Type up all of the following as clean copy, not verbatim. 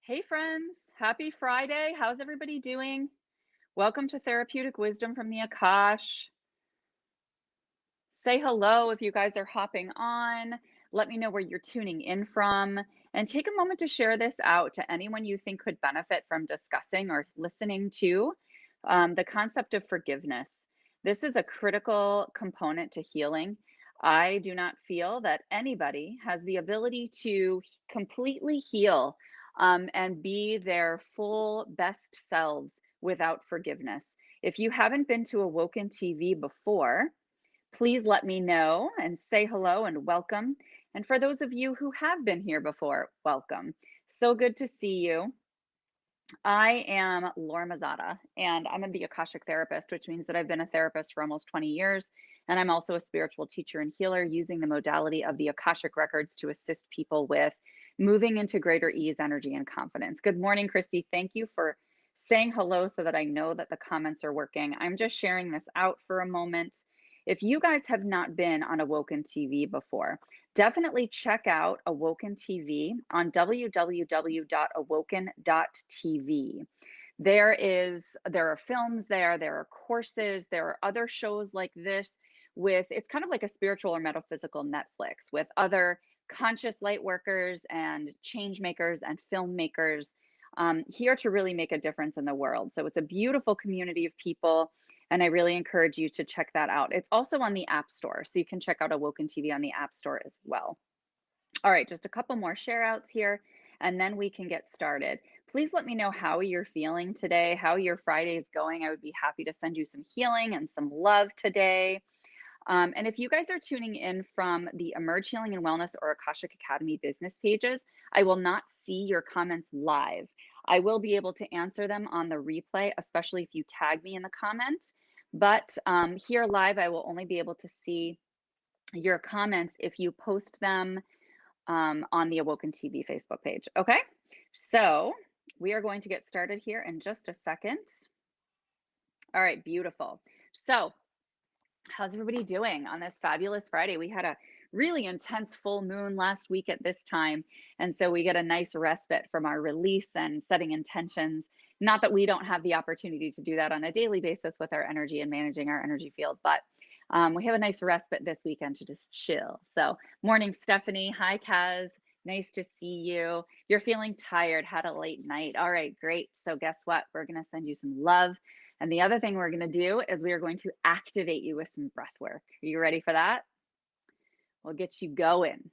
Hey friends, happy Friday. How's everybody doing? Welcome to Therapeutic Wisdom from the Akash. Say hello if you guys are hopping on. Let me know where you're tuning in from. And take a moment to share this out to anyone you think could benefit from discussing or listening to the concept of forgiveness. This is a critical component to healing. I do not feel that anybody has the ability to completely heal and be their full best selves without forgiveness. If you haven't been to Awoken TV before, please let me know and say hello and welcome. And for those of you who have been here before, welcome. So good to see you. I am Laura Mazzotta, and I'm the Akashic therapist, which means that I've been a therapist for almost 20 years. And I'm also a spiritual teacher and healer using the modality of the Akashic records to assist people with moving into greater ease, energy, and confidence. Good morning, Christy. Thank you for saying hello so that I know that the comments are working. I'm just sharing this out for a moment. If you guys have not been on Awoken TV before, definitely check out Awoken TV on www.awoken.tv. There are films there are courses, there are other shows like this with it's kind of like a spiritual or metaphysical Netflix with other conscious light workers and change makers and filmmakers here to really make a difference in the world. So it's a beautiful community of people. And I really encourage you to check that out. It's also on the App Store, so you can check out Awoken TV on the App Store as well. All right, just a couple more share outs here, and then we can get started. Please let me know how you're feeling today, how your Friday is going. I would be happy to send you some healing and some love today. And if you guys are tuning in from the Emerge Healing and Wellness or Akashic Academy business pages, I will not see your comments live. I will be able to answer them on the replay, especially if you tag me in the comment. But here live, I will only be able to see your comments if you post them on the Awoken TV Facebook page. Okay, so we are going to get started here in just a second. All right, beautiful. So how's everybody doing on this fabulous Friday? We had a really intense full moon last week at this time. And so we get a nice respite from our release and setting intentions. Not that we don't have the opportunity to do that on a daily basis with our energy and managing our energy field, but we have a nice respite this weekend to just chill. So, morning, Stephanie. Hi, Kaz. Nice to see you. You're feeling tired, had a late night. All right, great. So, guess what? We're going to send you some love. And the other thing we're going to do is we are going to activate you with some breath work. Are you ready for that? We'll get you going.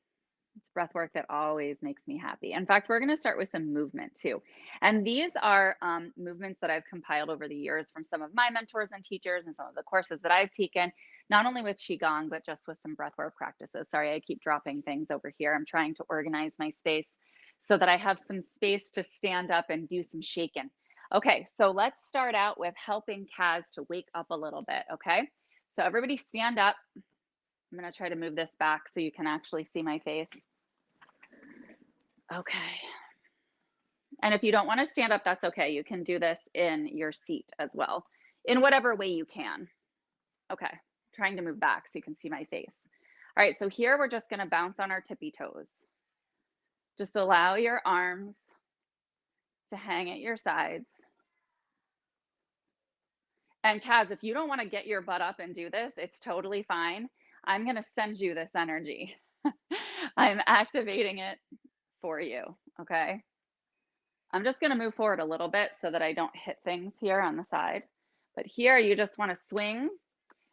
It's breath work that always makes me happy. In fact, we're going to start with some movement too. And these are movements that I've compiled over the years from some of my mentors and teachers and some of the courses that I've taken, not only with Qigong, but just with some breath work practices. Sorry, I keep dropping things over here. I'm trying to organize my space so that I have some space to stand up and do some shaking. Okay, so let's start out with helping Kaz to wake up a little bit, okay? So everybody stand up. I'm going to try to move this back so you can actually see my face. Okay. And if you don't want to stand up, that's okay. You can do this in your seat as well, in whatever way you can. Okay. Trying to move back so you can see my face. All right. So here we're just going to bounce on our tippy toes. Just allow your arms to hang at your sides. And Kaz, if you don't want to get your butt up and do this, it's totally fine. I'm going to send you this energy. I'm activating it for you. Okay. I'm just going to move forward a little bit so that I don't hit things here on the side. But here you just want to swing.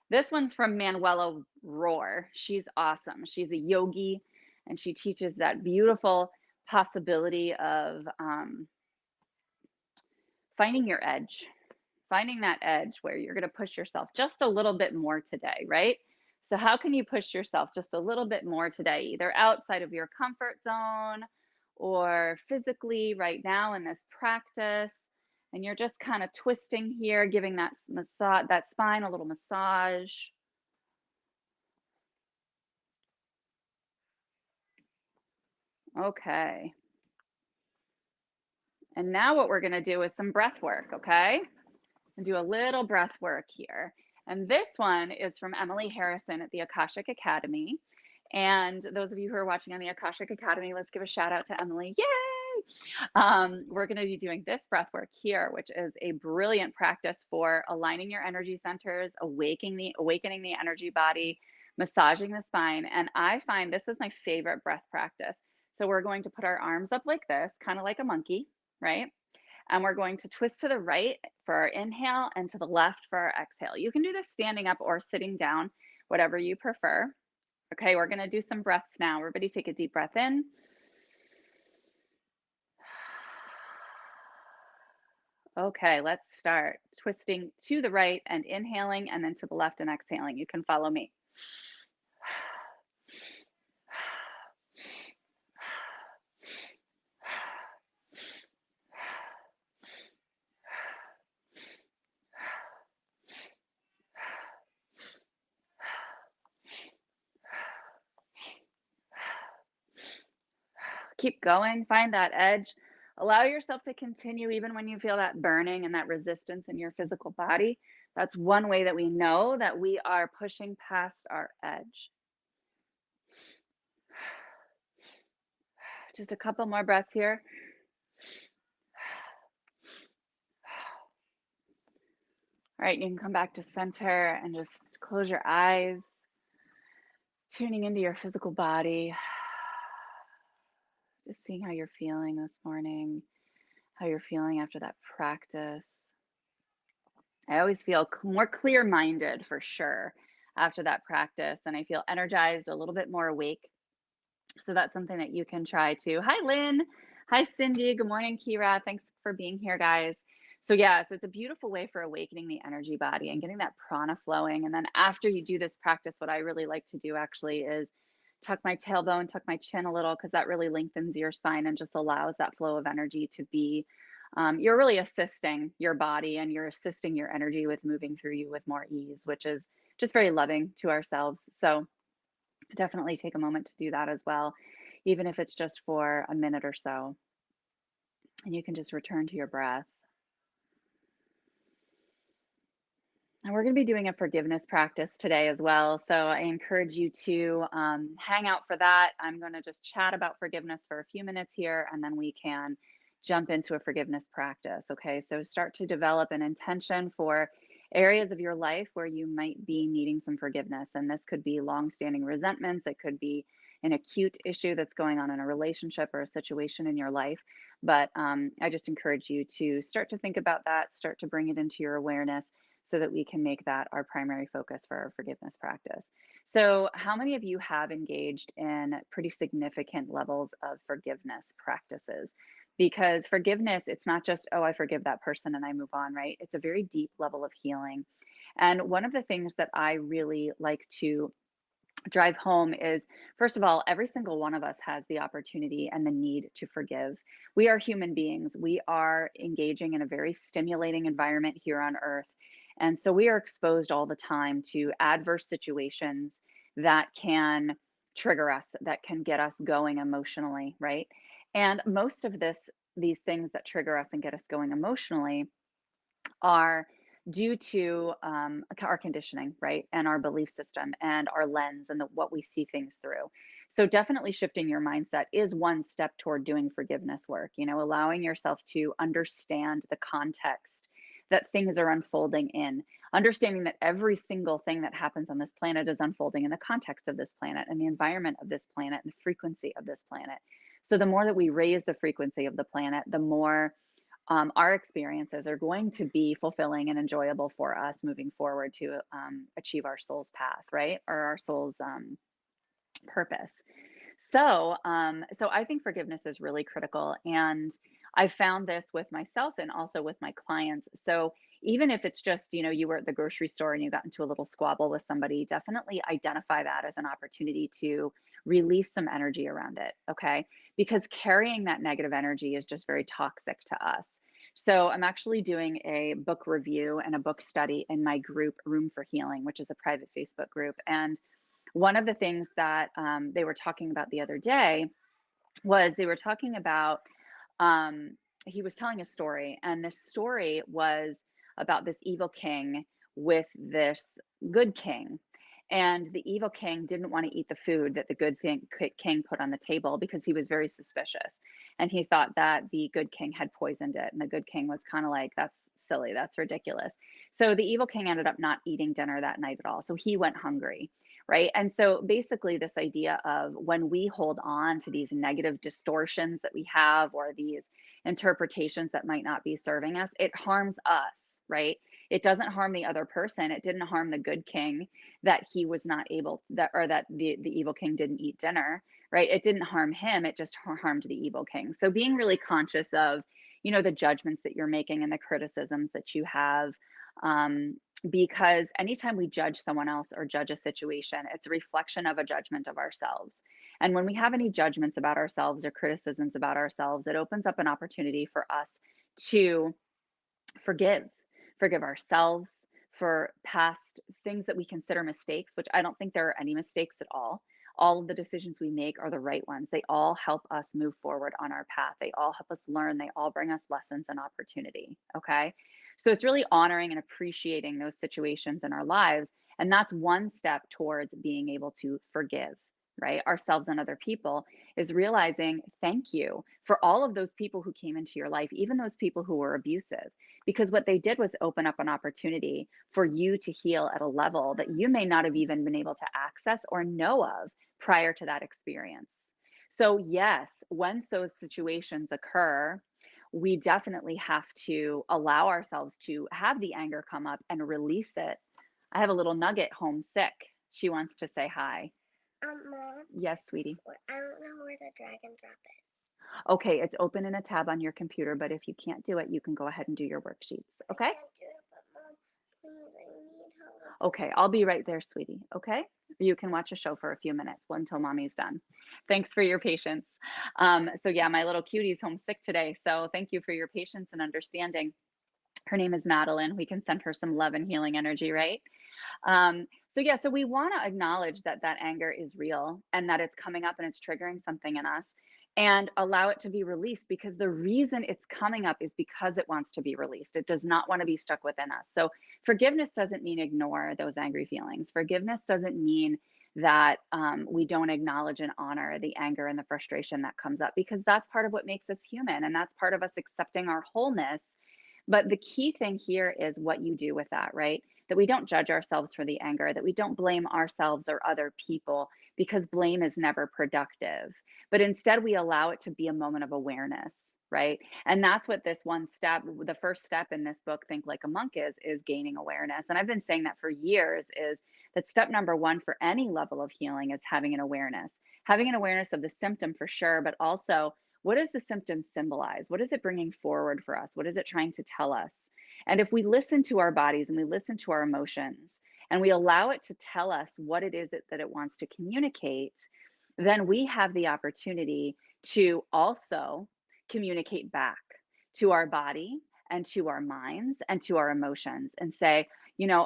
This one's from Manuela Roar. She's awesome. She's a yogi and she teaches that beautiful possibility of finding your edge, finding that edge where you're going to push yourself just a little bit more today, right? So how can you push yourself just a little bit more today, either outside of your comfort zone or physically right now in this practice? And you're just kind of twisting here, giving that massage, that spine a little massage. Okay. And now what we're going to do is some breath work, okay? And do a little breath work here. And this one is from Emily Harrison at the Akashic Academy. And those of you who are watching on the Akashic Academy, let's give a shout out to Emily. Yay! We're going to be doing this breath work here, which is a brilliant practice for aligning your energy centers, awakening the energy body, massaging the spine. And I find this is my favorite breath practice. So we're going to put our arms up like this, kind of like a monkey, right? And we're going to twist to the right for our inhale and to the left for our exhale. You can do this standing up or sitting down, whatever you prefer. Okay, we're going to do some breaths now. Everybody take a deep breath in. Okay, let's start twisting to the right and inhaling, and then to the left and exhaling. You can follow me. Keep going, find that edge. Allow yourself to continue even when you feel that burning and that resistance in your physical body. That's one way that we know that we are pushing past our edge. Just a couple more breaths here. All right, you can come back to center and just close your eyes, tuning into your physical body. Just seeing how you're feeling this morning, how you're feeling after that practice. I always feel more clear-minded for sure after that practice, and I feel energized, a little bit more awake. So that's something that you can try too. Hi, Lynn. Hi, Cindy. Good morning, Kira. Thanks for being here, guys. So yeah, so it's a beautiful way for awakening the energy body and getting that prana flowing. And then after you do this practice, what I really like to do actually is tuck my tailbone, tuck my chin a little, because that really lengthens your spine and just allows that flow of energy to be, you're really assisting your body and you're assisting your energy with moving through you with more ease, which is just very loving to ourselves. So definitely take a moment to do that as well, even if it's just for a minute or so. And you can just return to your breath. And we're going to be doing a forgiveness practice today as well. So I encourage you to hang out for that. I'm going to just chat about forgiveness for a few minutes here, and then we can jump into a forgiveness practice. Okay, so start to develop an intention for areas of your life where you might be needing some forgiveness. And this could be long-standing resentments. It could be an acute issue that's going on in a relationship or a situation in your life. But I just encourage you to start to think about that, start to bring it into your awareness, so that we can make that our primary focus for our forgiveness practice. So, how many of you have engaged in pretty significant levels of forgiveness practices? Because forgiveness, it's not just, oh, I forgive that person and I move on, right? It's a very deep level of healing. And one of the things that I really like to drive home is, first of all, every single one of us has the opportunity and the need to forgive. We are human beings. We are engaging in a very stimulating environment here on earth. And so we are exposed all the time to adverse situations that can trigger us, that can get us going emotionally, right? And most of these things that trigger us and get us going emotionally are due to our conditioning, right? And our belief system and our lens and what we see things through. So definitely shifting your mindset is one step toward doing forgiveness work, allowing yourself to understand the context that things are unfolding in, understanding that every single thing that happens on this planet is unfolding in the context of this planet and the environment of this planet and the frequency of this planet. So the more that we raise the frequency of the planet, the more our experiences are going to be fulfilling and enjoyable for us moving forward to achieve our soul's path, right? Or our soul's purpose. So I think forgiveness is really critical. And I found this with myself and also with my clients. So even if it's just, you were at the grocery store and you got into a little squabble with somebody, definitely identify that as an opportunity to release some energy around it. Okay. Because carrying that negative energy is just very toxic to us. So I'm actually doing a book review and a book study in my group, Room for Healing, which is a private Facebook group. And one of the things that they were talking about the other day was they were talking about, he was telling a story, and this story was about this evil king with this good king. And the evil king didn't want to eat the food that the king put on the table because he was very suspicious. and he thought that the good king had poisoned it. And the good king was kind of like, that's silly, that's ridiculous. So the evil king ended up not eating dinner that night at all. So he went hungry, right? And so basically, this idea of when we hold on to these negative distortions that we have, or these interpretations that might not be serving us, it harms us, right? It doesn't harm the other person. It didn't harm the good king that he was not able, that, or that the evil king didn't eat dinner, right? It didn't harm him. It just harmed the evil king. So being really conscious of, the judgments that you're making and the criticisms that you have, um, because anytime we judge someone else or judge a situation, it's a reflection of a judgment of ourselves. And when we have any judgments about ourselves or criticisms about ourselves, it opens up an opportunity for us to forgive, forgive ourselves for past things that we consider mistakes, which I don't think there are any mistakes at all. All of the decisions we make are the right ones. They all help us move forward on our path. They all help us learn. They all bring us lessons and opportunity. Okay. So it's really honoring and appreciating those situations in our lives. And that's one step towards being able to forgive, right? Ourselves and other people, is realizing thank you for all of those people who came into your life, even those people who were abusive, because what they did was open up an opportunity for you to heal at a level that you may not have even been able to access or know of prior to that experience. So, yes, once those situations occur, we definitely have to allow ourselves to have the anger come up and release it. I have a little nugget homesick. She wants to say hi. Mom, Yes, sweetie. I don't know where the drag and drop is. Okay, it's open in a tab on your computer, but if you can't do it, you can go ahead and do your worksheets. I Okay? can't do it, but Mom, please, I need help. Okay, I'll be right there, sweetie. Okay? You can watch a show for a few minutes until mommy's done. Thanks for your patience. So, yeah, my little cutie's homesick today. So, thank you for your patience and understanding. Her name is Madeline. We can send her some love and healing energy, right? So yeah, so we want to acknowledge that that anger is real and that it's coming up and it's triggering something in us, and allow it to be released, because the reason it's coming up is because it wants to be released. It does not want to be stuck within us. So forgiveness doesn't mean ignore those angry feelings. Forgiveness doesn't mean that we don't acknowledge and honor the anger and the frustration that comes up, because that's part of what makes us human, and that's part of us accepting our wholeness. But the key thing here is what you do with that, right? That we don't judge ourselves for the anger, that we don't blame ourselves or other people, because blame is never productive. But instead, we allow it to be a moment of awareness, right? And that's what this one step, the first step in this book, Think Like a Monk, is gaining awareness. And I've been saying that for years, is that step number one for any level of healing is having an awareness of the symptom for sure, but also, what does the symptom symbolize? What is it bringing forward for us? What is it trying to tell us? And if we listen to our bodies and we listen to our emotions and we allow it to tell us what it is that it wants to communicate, then we have the opportunity to also communicate back to our body and to our minds and to our emotions and say,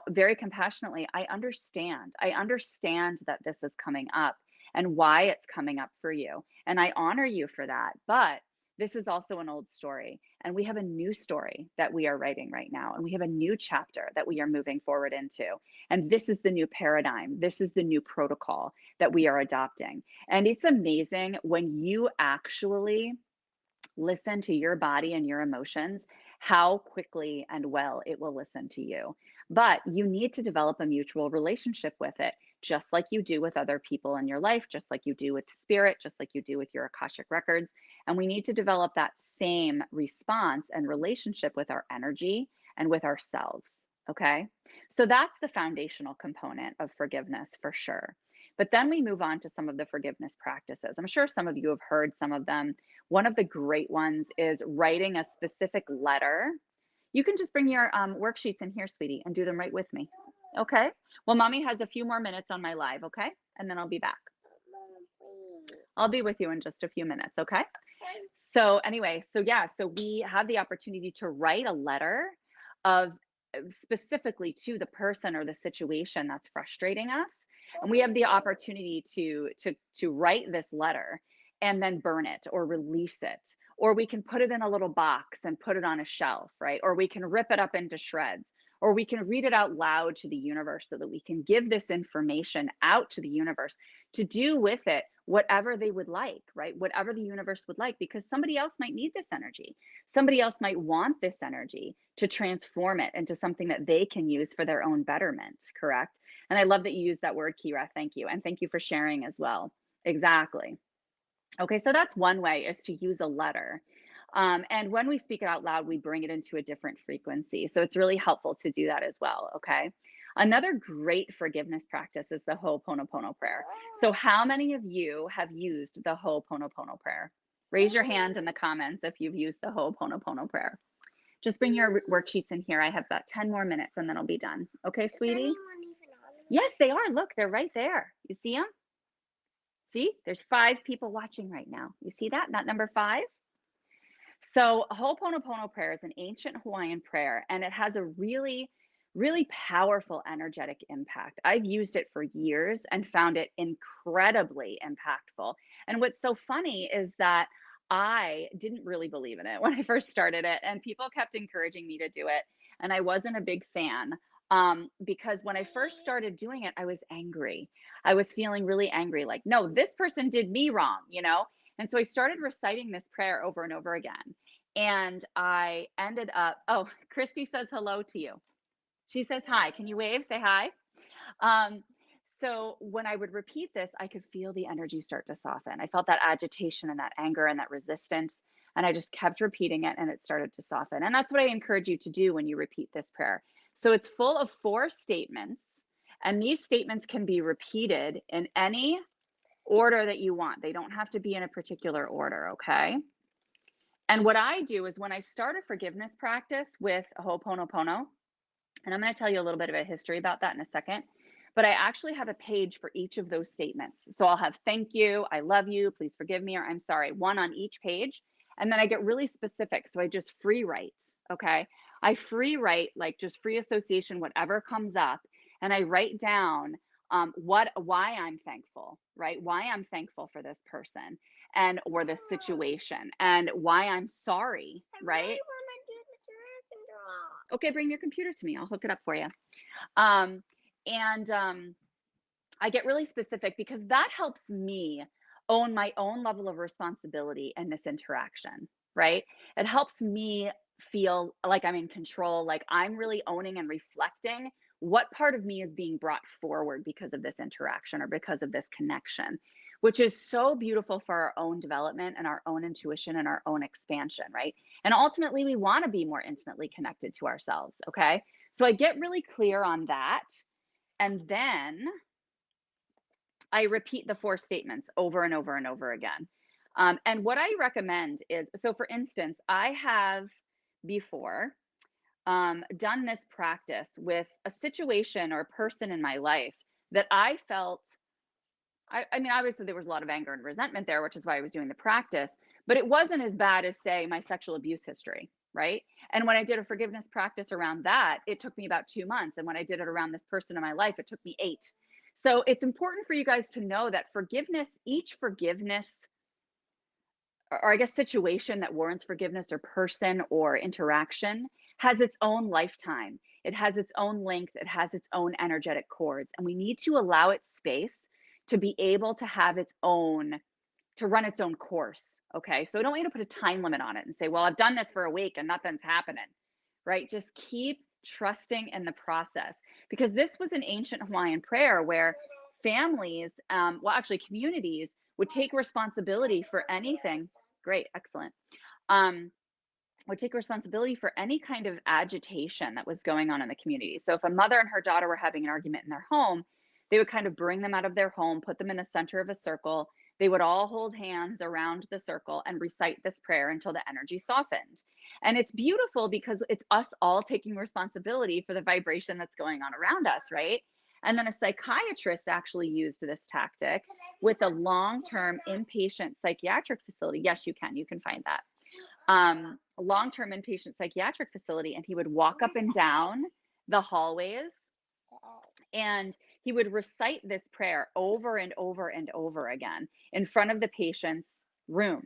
very compassionately, I understand. I understand that this is coming up and why it's coming up for you. And I honor you for that. But this is also an old story. And we have a new story that we are writing right now. And we have a new chapter that we are moving forward into. And this is the new paradigm. This is the new protocol that we are adopting. And it's amazing when you actually listen to your body and your emotions, how quickly and well it will listen to you. But you need to develop a mutual relationship with it, just like you do with other people in your life, just like you do with spirit, just like you do with your Akashic records. And we need to develop that same response and relationship with our energy and with ourselves. Okay. So that's the foundational component of forgiveness for sure. But then we move on to some of the forgiveness practices. I'm sure some of you have heard some of them. One of the great ones is writing a specific letter. You can just bring your worksheets in here, sweetie, and do them right with me. Okay. Well, mommy has a few more minutes on my live, okay? And then I'll be back. Mom, please. I'll be with you in just a few minutes, okay? So, anyway, so yeah, so we have the opportunity to write a letter of specifically to the person or the situation that's frustrating us, and we have the opportunity to write this letter and then burn it or release it, or we can put it in a little box and put it on a shelf, right? Or we can rip it up into shreds, or we can read it out loud to the universe so that we can give this information out to the universe to do with it whatever they would like, right? Whatever the universe would like, because somebody else might need this energy. Somebody else might want this energy to transform it into something that they can use for their own betterment, correct? And I love that you use that word, Kira. Thank you. And thank you for sharing as well. Exactly. Okay, so that's one way, is to use a letter. And when we speak it out loud, we bring it into a different frequency. So it's really helpful to do that as well. Okay. Another great forgiveness practice is the Ho'oponopono prayer. So, how many of you have used the Ho'oponopono prayer? Raise your hand in the comments if you've used the Ho'oponopono prayer. Just bring your worksheets in here. I have about 10 more minutes and then I'll be done. Okay, Is sweetie? anyone even on it? Yes, they are. Look, they're right there. You see them? See, there's 5 people watching right now. You see that? Not number 5? So, Ho'oponopono prayer is an ancient Hawaiian prayer, and it has a really, really powerful energetic impact. I've used it for years and found it incredibly impactful. And what's so funny is that I didn't really believe in it when I first started it, and people kept encouraging me to do it. And I wasn't a big fan, because when I first started doing it, I was angry. I was feeling really angry, like, no, this person did me wrong, you know? And so I started reciting this prayer over and over again. And I ended up, oh, Christy says hello to you. She says hi. Can you wave? Say hi. Um, so when I would repeat this, I could feel the energy start to soften. I felt that agitation and that anger and that resistance. And I just kept repeating it and it started to soften. And that's what I encourage you to do when you repeat this prayer. So it's full of 4 statements. And these statements can be repeated in any order that you want. They don't have to be in a particular order, okay? And what I do is when I start a forgiveness practice with Ho'oponopono, and I'm going to tell you a little bit of a history about that in a second, but I actually have a page for each of those statements. So I'll have thank you, I love you, please forgive me, or I'm sorry, one on each page. And then I get really specific. So I just free write, okay? I free write, like just free association, whatever comes up. And I write down why I'm thankful, right? Why I'm thankful for this person and or this situation, and why I'm sorry, right? I really want to do the dragon drop. Okay, bring your computer to me. I'll hook it up for you. Um, and I get really specific because that helps me own my own level of responsibility in this interaction, right? It helps me feel like I'm in control, like I'm really owning and reflecting what part of me is being brought forward because of this interaction or because of this connection, which is so beautiful for our own development and our own intuition and our own expansion, right? And ultimately, we want to be more intimately connected to ourselves, okay? So I get really clear on that. And then I repeat the 4 statements over and over and over again. And what I recommend is, so for instance, I have before done this practice with a situation or a person in my life that I felt, I mean, obviously there was a lot of anger and resentment there, which is why I was doing the practice, but it wasn't as bad as, say, my sexual abuse history, right? And when I did a forgiveness practice around that, it took me about 2 months. And when I did it around this person in my life, it took me 8. So it's important for you guys to know that forgiveness, each forgiveness, or I guess situation that warrants forgiveness or person or interaction has its own lifetime. It has its own length. It has its own energetic cords. And we need to allow it space to be able to have its own, to run its own course. Okay. So I don't want you to put a time limit on it and say, well, I've done this for a week and nothing's happening, right? Just keep trusting in the process, because this was an ancient Hawaiian prayer where families, well, actually communities would take responsibility for anything. Great. Excellent. Um, would take responsibility for any kind of agitation that was going on in the community. So if a mother and her daughter were having an argument in their home, they would kind of bring them out of their home, put them in the center of a circle. They would all hold hands around the circle and recite this prayer until the energy softened. And it's beautiful because it's us all taking responsibility for the vibration that's going on around us, right? And then a psychiatrist actually used this tactic with a long-term inpatient psychiatric facility. Yes, you can. You can find that a long-term inpatient psychiatric facility, and he would walk up and down the hallways and he would recite this prayer over and over and over again in front of the patient's rooms,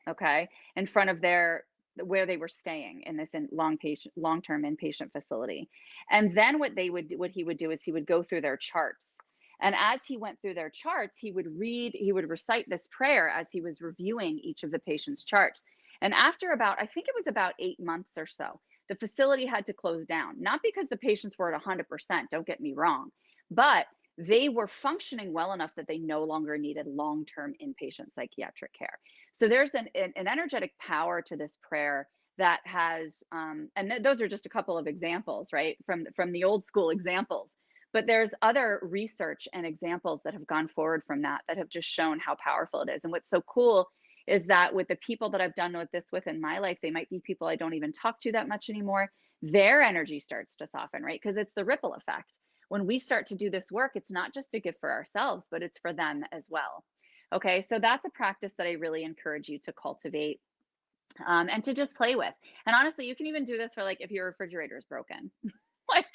okay, in front of their, where they were staying in this long-term inpatient facility. And then what he would do is he would go through their charts And as he went through their charts, he would recite this prayer as he was reviewing each of the patient's charts. And after about, I think it was about 8 months or so, the facility had to close down, not because the patients were at 100%, don't get me wrong, but they were functioning well enough that they no longer needed long-term inpatient psychiatric care. So there's an energetic power to this prayer that has, those are just a couple of examples, right, from the old school examples. But there's other research and examples that have gone forward from that that have just shown how powerful it is. And what's so cool is that with the people that I've done with in my life, they might be people I don't even talk to that much anymore. Their energy starts to soften, right? Because it's the ripple effect. When we start to do this work, it's not just a gift for ourselves, but it's for them as well. Okay, so that's a practice that I really encourage you to cultivate, and to just play with. And honestly, you can even do this for like if your refrigerator is broken. Like,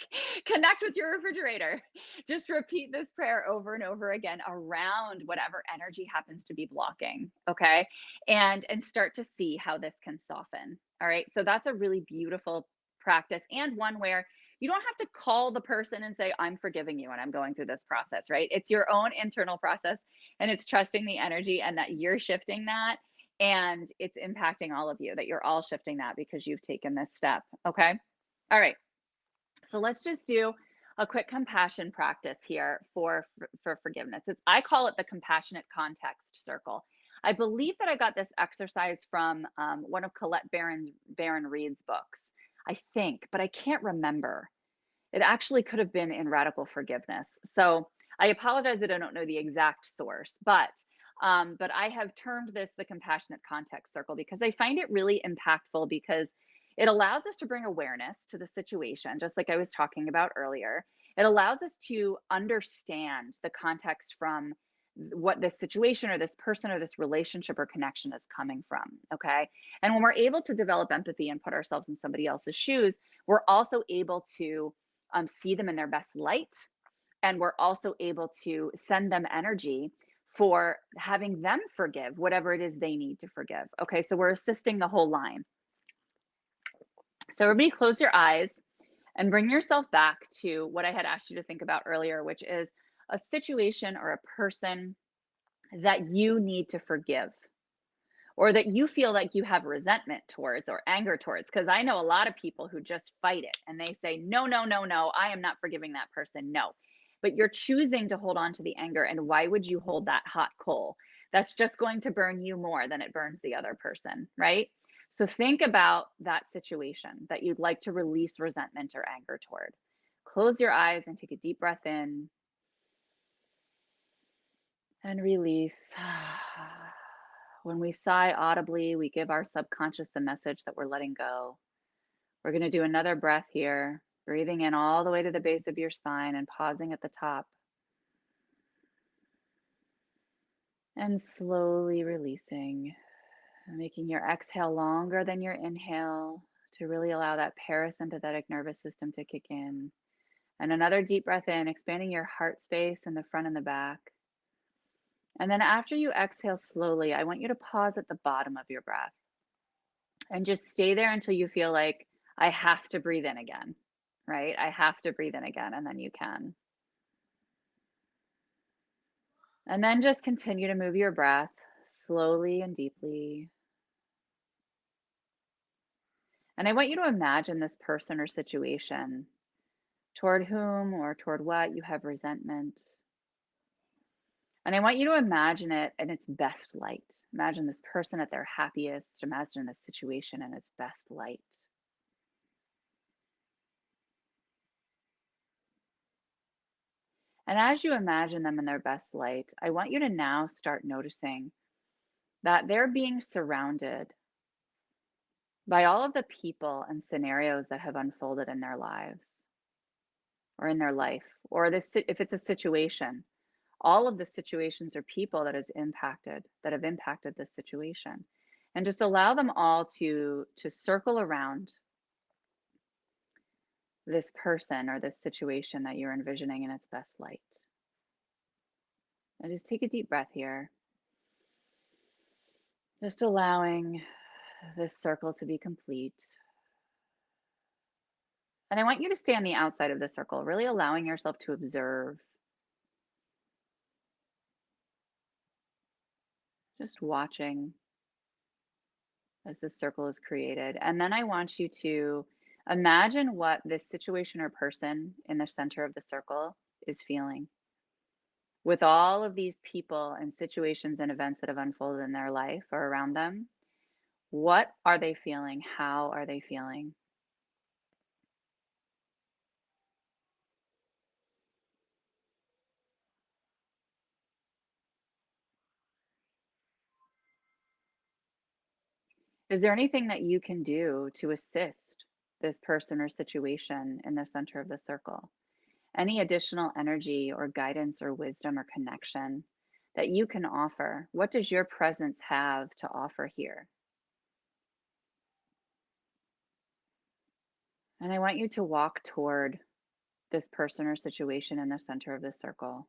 connect with your refrigerator. Just repeat this prayer over and over again around whatever energy happens to be blocking, okay? And start to see how this can soften. All right? So that's a really beautiful practice, and one where you don't have to call the person and say, I'm forgiving you and I'm going through this process, right? It's your own internal process, and it's trusting the energy and that you're shifting that, and it's impacting all of you, that you're all shifting that because you've taken this step, okay? All right. So let's just do a quick compassion practice here for forgiveness. I call it the compassionate context circle. I believe that I got this exercise from one of Colette Baron Reed's books, I think, but I can't remember. It actually could have been in Radical Forgiveness. So I apologize that I don't know the exact source, but I have termed this the compassionate context circle because I find it really impactful, because it allows us to bring awareness to the situation, just like I was talking about earlier. It allows us to understand the context from what this situation or this person or this relationship or connection is coming from. Okay. And when we're able to develop empathy and put ourselves in somebody else's shoes, we're also able to see them in their best light. And we're also able to send them energy for having them forgive whatever it is they need to forgive. Okay. So we're assisting the whole line. So everybody close your eyes and bring yourself back to what I had asked you to think about earlier, which is a situation or a person that you need to forgive, or that you feel like you have resentment towards or anger towards. Because I know a lot of people who just fight it and they say, no, no, no, no, I am not forgiving that person. No. But you're choosing to hold on to the anger. And why would you hold that hot coal? That's just going to burn you more than it burns the other person, right? So think about that situation that you'd like to release resentment or anger toward. Close your eyes and take a deep breath in and release. When we sigh audibly, we give our subconscious the message that we're letting go. We're going to do another breath here, breathing in all the way to the base of your spine and pausing at the top. And slowly releasing, making your exhale longer than your inhale to really allow that parasympathetic nervous system to kick in. And another deep breath in, expanding your heart space in the front and the back. And then after you exhale slowly, I want you to pause at the bottom of your breath and just stay there until you feel like I have to breathe in again, right? I have to breathe in again, and then you can. And then just continue to move your breath slowly and deeply. And I want you to imagine this person or situation toward whom or toward what you have resentment. And I want you to imagine it in its best light. Imagine this person at their happiest. Imagine this situation in its best light. And as you imagine them in their best light, I want you to now start noticing that they're being surrounded by all of the people and scenarios that have unfolded in their lives or in their life, or this, if it's a situation, all of the situations or people that have impacted this situation. And just allow them all to circle around this person or this situation that you're envisioning in its best light. And just take a deep breath here. Just allowing this circle to be complete. And I want you to stay on the outside of the circle, really allowing yourself to observe just watching as this circle is created. And then I want you to imagine what this situation or person in the center of the circle is feeling. With all of these people and situations and events that have unfolded in their life or around them, what are they feeling? How are they feeling? Is there anything that you can do to assist this person or situation in the center of the circle? Any additional energy or guidance or wisdom or connection that you can offer? What does your presence have to offer here? And I want you to walk toward this person or situation in the center of the circle,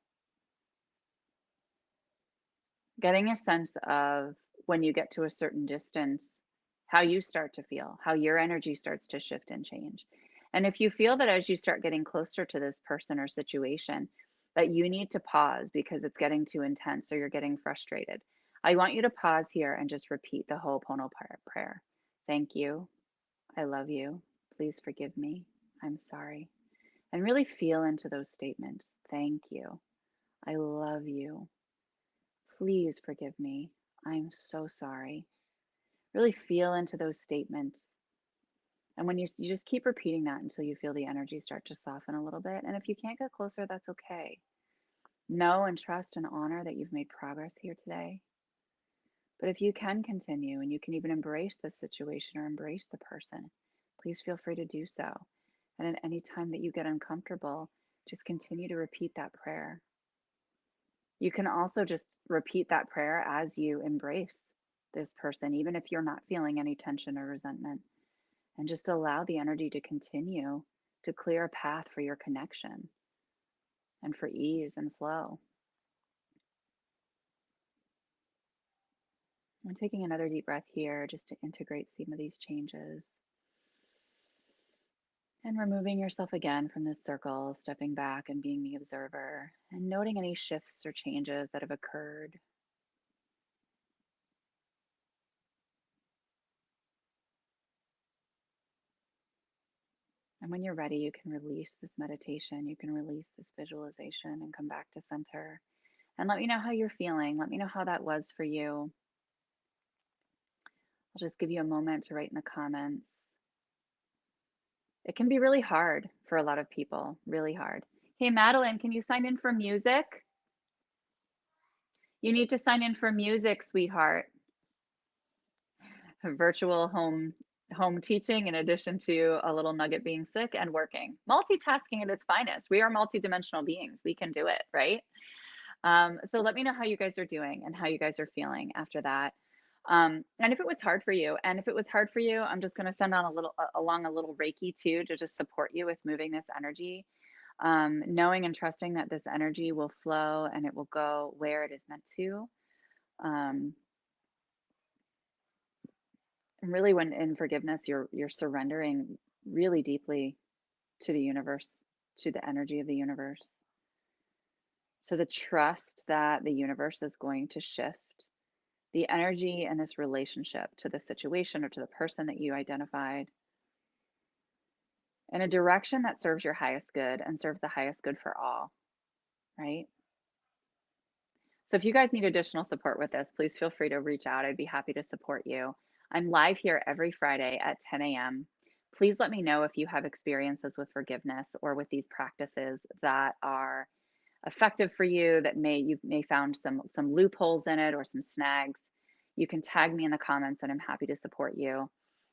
getting a sense of when you get to a certain distance, how you start to feel, how your energy starts to shift and change. And if you feel that as you start getting closer to this person or situation, that you need to pause because it's getting too intense or you're getting frustrated, I want you to pause here and just repeat the whole Pono prayer. Thank you. I love you. Please forgive me. I'm sorry. And really feel into those statements. Thank you. I love you. Please forgive me. I'm so sorry. Really feel into those statements. And when you just keep repeating that until you feel the energy start to soften a little bit. And if you can't get closer, that's okay. Know and trust and honor that you've made progress here today. But if you can continue and you can even embrace the situation or embrace the person, please feel free to do so. And at any time that you get uncomfortable, just continue to repeat that prayer. You can also just repeat that prayer as you embrace this person, even if you're not feeling any tension or resentment, and just allow the energy to continue to clear a path for your connection and for ease and flow. I'm taking another deep breath here just to integrate some of these changes. And removing yourself again from this circle, stepping back and being the observer, and noting any shifts or changes that have occurred. And when you're ready, you can release this meditation, you can release this visualization and come back to center. And let me know how you're feeling. Let me know how that was for you. I'll just give you a moment to write in the comments. It can be really hard for a lot of people, really hard. Hey, Madeline, can you sign in for music? You need to sign in for music, sweetheart. Virtual home teaching in addition to a little nugget being sick and working. Multitasking at its finest. We are multidimensional beings. We can do it, right? So let me know how you guys are doing and how you guys are feeling after that. And if it was hard for you, I'm just going to send on along a little Reiki too to just support you with moving this energy, knowing and trusting that this energy will flow and it will go where it is meant to. Um, and really, when in forgiveness, you're surrendering really deeply to the universe, to the energy of the universe, to the trust that the universe is going to shift the energy and this relationship to the situation or to the person that you identified in a direction that serves your highest good and serves the highest good for all, right? So if you guys need additional support with this, please feel free to reach out. I'd be happy to support you. I'm live here every Friday at 10 a.m. Please let me know if you have experiences with forgiveness or with these practices that are effective for you, that you may found some loopholes in it or some snags. You can tag me in the comments and I'm happy to support you.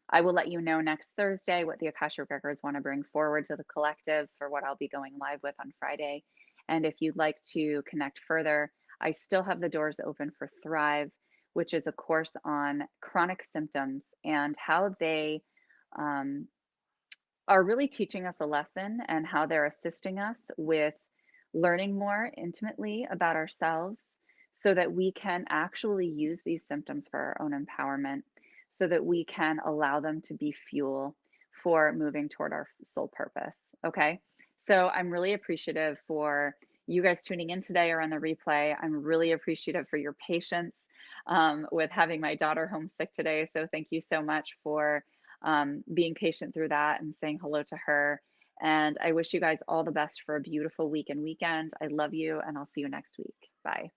I will let you know next Thursday what the Akashic Records want to bring forward to the collective for what I'll be going live with on Friday. And if you'd like to connect further, I still have the doors open for Thrive, which is a course on chronic symptoms and how they um, are really teaching us a lesson and how they're assisting us with learning more intimately about ourselves so that we can actually use these symptoms for our own empowerment, so that we can allow them to be fuel for moving toward our soul purpose. Okay. So I'm really appreciative for you guys tuning in today or on the replay. I'm really appreciative for your patience. with having my daughter homesick today. So thank you so much for being patient through that and saying hello to her. And I wish you guys all the best for a beautiful week and weekend. I love you, and I'll see you next week. Bye.